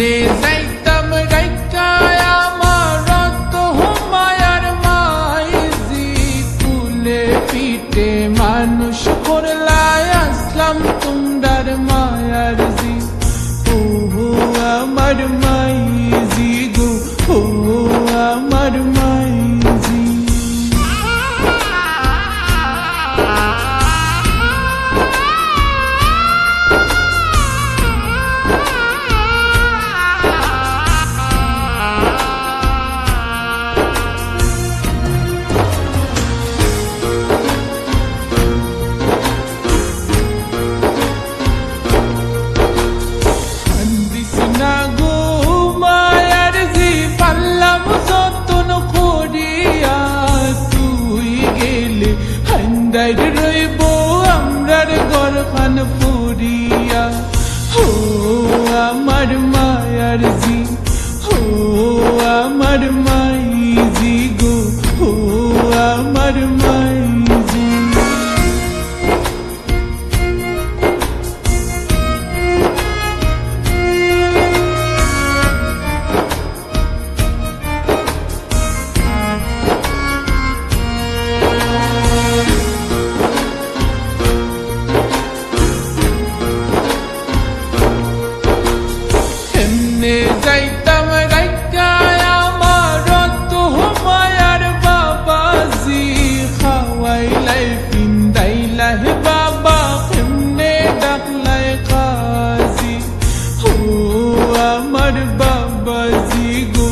এমনে যাইতাম রাইকায় আমার রত মায়ার মাইজি কুলে পিঠে মানুষ করলাই আসলাম তোমরার মায়ার জি ও আমার মাইজি গো ও আমার মাইজি রইব আমরার গরখান পুরিয়া হো আমার মায়ার জি হো আমার মাইজি গো হো আমার মাইজি যাইতাম রাইকায় আমার রত মায়ার বাবাজি খাওয়াইলাই পিন্দাইলাই বাবা কেমনে ডাকলাই কাজি ও আমার বাবাজি গো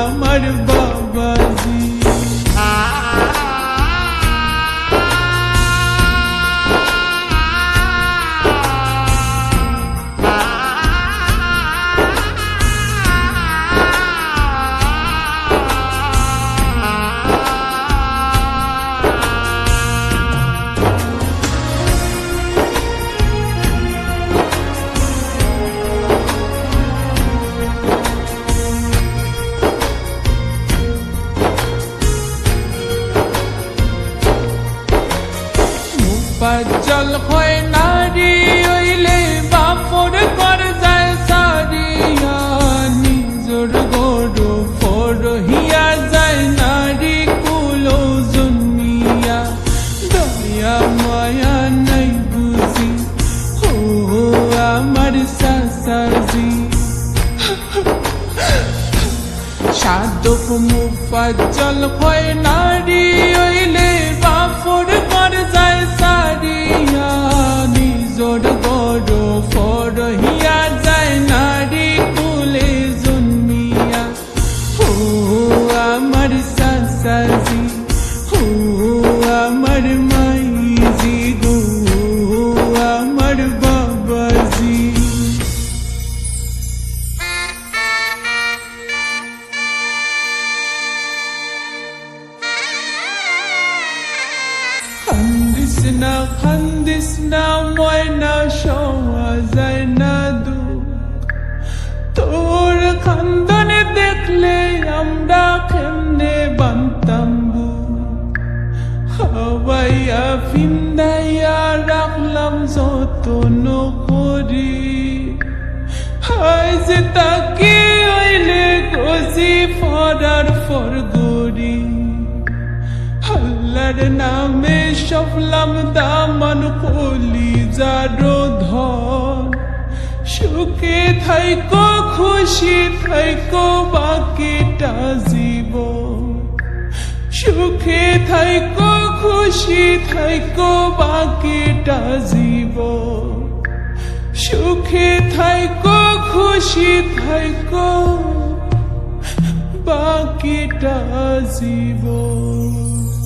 আমার বাবাজি জল হয় নারী হইলে বাপর কর যায় সারিয়া নিজর গরু ফরহিয়া যায় নারী কুলো জন্মিয়া দয়া মায়া নাই বুঝি ও আমার সাসাজি সাধক মুফাজ্জল হয় নারী হইলে বাপর কর যায় সারিয়া নিজর গরু ফরহিয়া যায় নারী কুলে জন্মিয়া ও আমার সাসাজি ও আমার মাইজি গো আমার বাবাজি খান্দিস না ময়না শোয়া যায় না দুঃখ তোর খান্দনে দেখলে আমরা কেমনে বানতাম বুক হাওয়াইয়া ফিন্দাইয়া রাখলাম যতন করি হাই যে তাকে হইলে গজি ফরার ফরগরি আল্লাহর নামে সফলাম দামান কলিজারো ধন সুখে থাইকো খুশি থাইকো বাকিটা জীবন সুখে থাইকো খুশি থাইকো বাকিটা জীবন সুখে থাইকো খুশি থাইকো বাকিটা জীবন